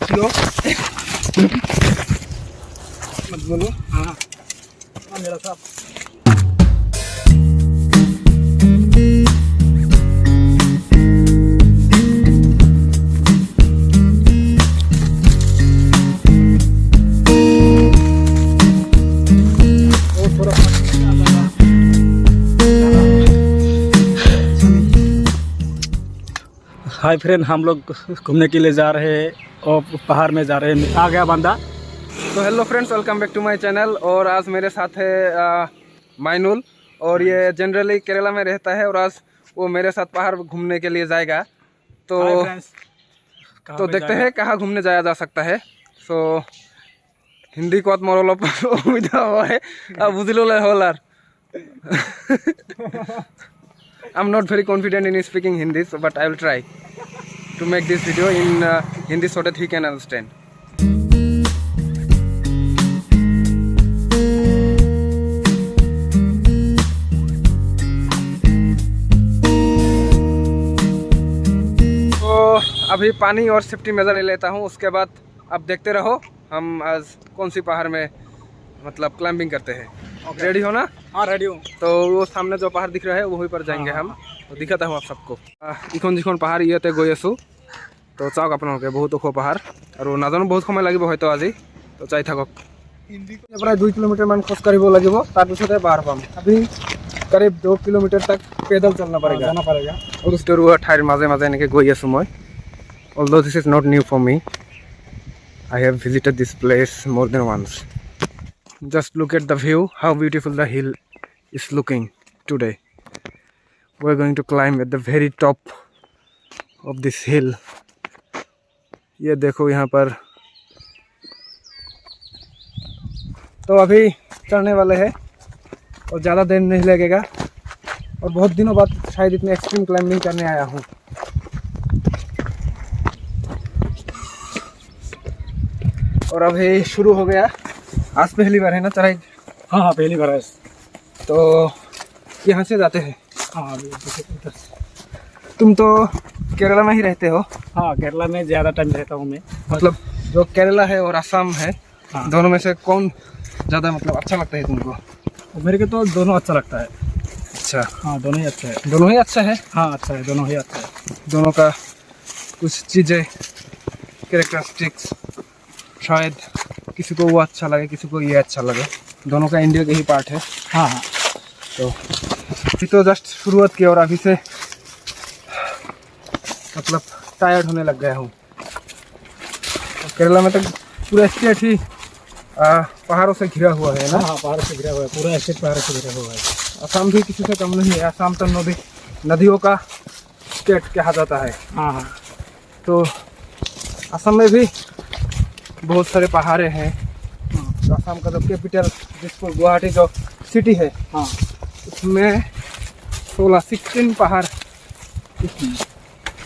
देख लो। मत बोलो। हाँ मेरा साहब। हाय फ्रेंड, हम लोग घूमने के लिए जा रहे हैं और पहाड़ में जा रहे हैं। आ गया बंदा। तो hello friends, welcome back to my channel. और आज मेरे साथ है माइनुल, और ये जनरली केरला में रहता है और आज वो मेरे साथ पहाड़ घूमने के लिए जाएगा। तो देखते हैं कहाँ घूमने जाया जा सकता है। सो हिंदी को मोर है बुझलो Holar. I'm not very confident in speaking Hindi, so but I will try to make this video in Hindi so that he can understand. तो अभी पानी और सेफ्टी मेजर ले लेता हूँ, उसके बाद अब देखते रहो हम आज कौन सी पहाड़ में मतलब क्लाइंबिंग करते हैं। रेडी हो ना? हाँ रेडी हूँ। तो वो सामने जो पहाड़ दिख रहा है वहीं पर जाएंगे हम। तो दिखाता हूँ आप सबको। इखन जिखन पहाड़ इते गई आसो। तो चाওক आपलोके बहुत ओख पहाड़ और नाजानो बहुत समय लागिब हयतो আজি। तो चाই থাকক। प्राय 2 किलोमीटर मान खোज काढ़िब लागिब, तार पिछते पहाड़ पाम। अभी करीब 2 किलोमीटर तक पैदल चलना पड़ेगा। और उस ठाइर माजे माजे एनेके गई आसो मैं। Although this is not new for me, I have visited this place more than once. Just look at the view, how beautiful the hill is looking today. We're going to climb at the very top of this hill. ये देखो यहाँ पर। तो अभी चढ़ने वाले हैं और ज़्यादा देर नहीं लगेगा, और बहुत दिनों बाद शायद इतने एक्सट्रीम क्लाइंबिंग करने आया हूँ। और अभी शुरू हो गया। आज पहली बार है ना चढ़ाई? हाँ पहली बार है। तो यहाँ से जाते हैं। हाँ तुम तो केरला में ही रहते हो? हाँ केरला में ज़्यादा टाइम रहता हूँ मैं। मतलब जो केरला है और असम है, हाँ, दोनों में से कौन ज़्यादा मतलब अच्छा लगता है तुमको? मेरे को तो दोनों अच्छा लगता है। अच्छा। हाँ दोनों ही अच्छा है। दोनों ही अच्छा है? हाँ अच्छा है, दोनों ही अच्छा है। दोनों का कुछ चीज़ें, कैरेक्टरिस्टिक्स, शायद किसी को वो अच्छा लगे, किसी को ये अच्छा लगे। दोनों का इंडिया का ही पार्ट है। हाँ हाँ। तो अभी तो जस्ट शुरुआत की और अभी से मतलब टायर्ड होने लग गया हूँ। केरला में तो पूरा स्टेट ही पहाड़ों से घिरा हुआ है ना? हाँ पहाड़ों से घिरा हुआ है, पूरा स्टेट पहाड़ों से घिरा हुआ है। असम भी किसी से कम नहीं है। असम तो नदियों का स्टेट कहा जाता है। हाँ हाँ। तो असम में भी बहुत सारे पहाड़े हैं। तो असम का जो कैपिटल जिसको गुवाहाटी जो सिटी है, हाँ, उसमें 16 पहाड़।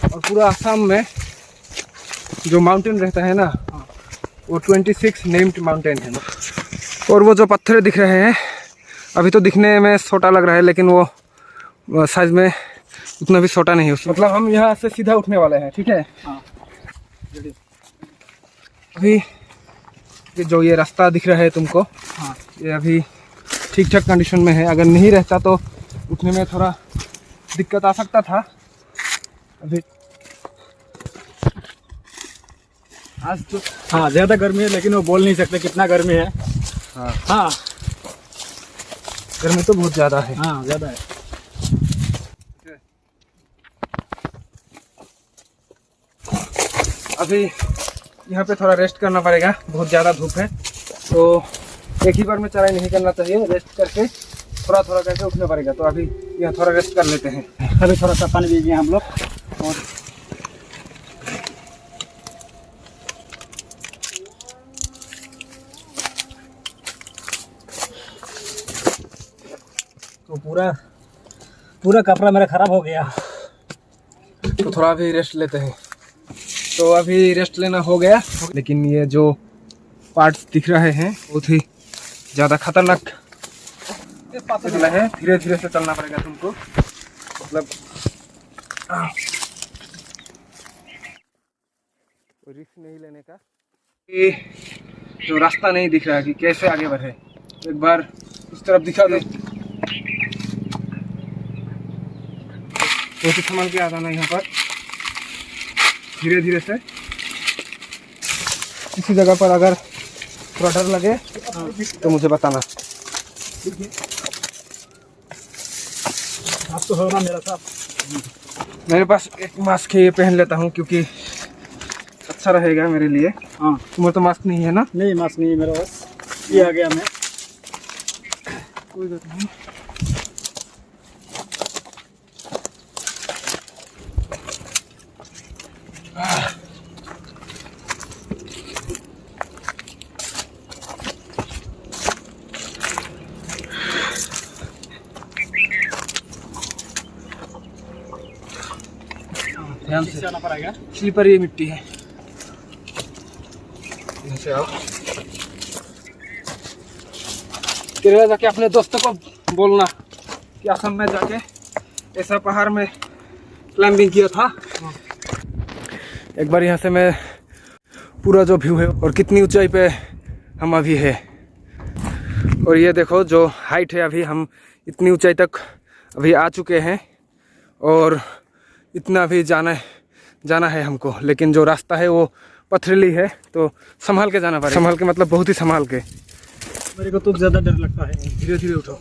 और पूरा असम में जो माउंटेन रहता है ना, हाँ, वो 26 नेम्ड माउंटेन है। और वो जो पत्थर दिख रहे हैं अभी तो दिखने में छोटा लग रहा है, लेकिन वो साइज में उतना भी छोटा नहीं है। मतलब हम यहाँ से सीधा उठने वाले हैं, ठीक है? हाँ। अभी जो ये रास्ता दिख रहा है तुमको, हाँ, ये अभी ठीक ठाक कंडीशन में है। अगर नहीं रहता तो उठने में थोड़ा दिक्कत आ सकता था। अभी आज तो हाँ ज़्यादा गर्मी है, लेकिन वो बोल नहीं सकते कितना गर्मी है। हाँ हाँ गर्मी तो बहुत ज़्यादा है। हाँ ज़्यादा है। अभी यहाँ पे थोड़ा रेस्ट करना पड़ेगा, बहुत ज़्यादा धूप है। तो एक ही बार में चढ़ाई नहीं करना चाहिए, रेस्ट करके थोड़ा थोड़ा करके उठना पड़ेगा। तो अभी यहाँ थोड़ा रेस्ट कर लेते हैं। अभी थोड़ा सा पानी पीजिए हम लोग। और तो पूरा कपड़ा मेरा ख़राब हो गया, तो थोड़ा अभी रेस्ट लेते हैं। तो अभी रेस्ट लेना हो गया, लेकिन ये जो पार्ट्स दिख रहे हैं बहुत ही ज़्यादा खतरनाक है। धीरे धीरे से चलना पड़ेगा तुमको। मतलब कोई रिस्क नहीं लेने का। ये जो रास्ता नहीं दिख रहा है कि कैसे आगे बढ़े, एक बार उस तरफ दिखा दो। बहुत ही संभाल के आ जाना यहाँ पर, धीरे धीरे से। किसी जगह पर अगर थोड़ा डर लगे तो मुझे बताना। आप तो हो ना मेरा साथ। मेरे पास एक मास्क है, ये पहन लेता हूँ क्योंकि अच्छा रहेगा मेरे लिए। हाँ, तुम्हारा तो मास्क नहीं है ना? नहीं मास्क नहीं है मेरा पास, ये आ गया मैं। कोई बात नहीं। ध्यान से आना पड़ेगा, स्लीपर ये मिट्टी है। से आओ। केरला जाके अपने दोस्तों को बोलना कि असम में जाके ऐसा पहाड़ में क्लाइंबिंग किया था। एक बार यहाँ से मैं पूरा जो व्यू है और कितनी ऊंचाई पे हम अभी है, और ये देखो जो हाइट है, अभी हम इतनी ऊंचाई तक अभी आ चुके हैं और इतना भी जाना है हमको। लेकिन जो रास्ता है वो पथरीली है, तो संभाल के जाना पड़ेगा। संभाल के मतलब बहुत ही संभाल के। मेरे को तो ज़्यादा डर लगता है। धीरे धीरे उठो।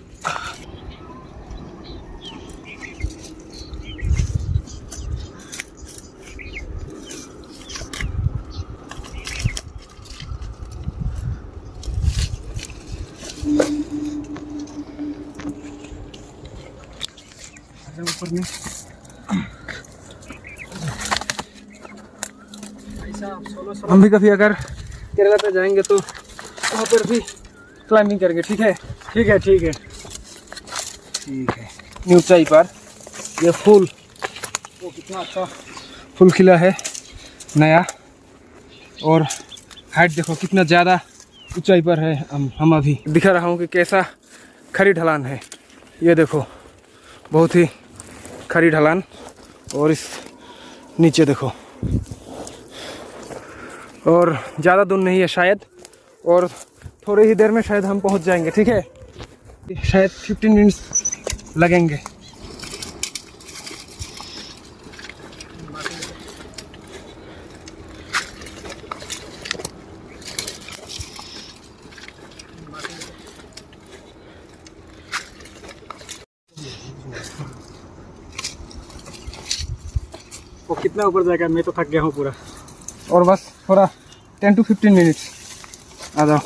ऊपर में हम भी कभी अगर केरला पे जाएंगे तो वहाँ पर भी क्लाइंबिंग करेंगे। ठीक है? ठीक है, ठीक है, ठीक है। इतनी ऊंचाई पर ये फूल, वो कितना अच्छा फूल खिला है नया, और हाइट देखो कितना ज़्यादा ऊंचाई पर है। हम अभी दिखा रहा हूँ कि कैसा खड़ी ढलान है। ये देखो बहुत ही खड़ी ढलान, और इस नीचे देखो, और ज़्यादा दूर नहीं है शायद, और थोड़ी ही देर में शायद हम पहुंच जाएंगे। ठीक है? शायद 15 मिनट्स लगेंगे। वो कितना ऊपर जाएगा, मैं तो थक गया हूँ पूरा। और बस थोड़ा 10 to 15 मिनट्स। आ जाओ।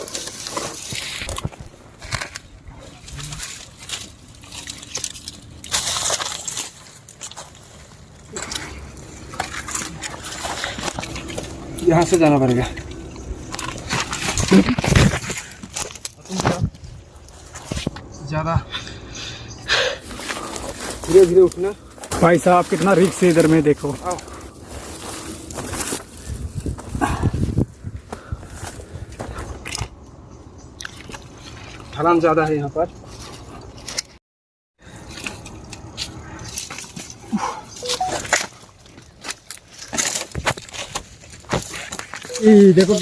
यहाँ से जाना पड़ेगा। ज़्यादा धीरे धीरे उठना। भाई साहब कितना रिस्क है इधर में, देखो। आओ। ढलान ज़्यादा है यहाँ पर। ये देखो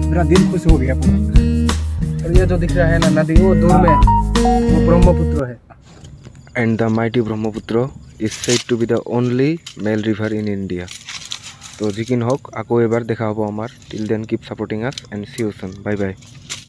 मेरा दिल खुश हो गया पूरा। और ये जो दिख रहा है ना नदी, वो दूर में वो ब्रह्मपुत्र है। And the mighty Brahmaputra is said to be the only male river in India. তো যিকি নহওক আকৌ এবাৰ দেখা হ'ব আমাৰ। Till then keep supporting us and see you soon. Bye bye.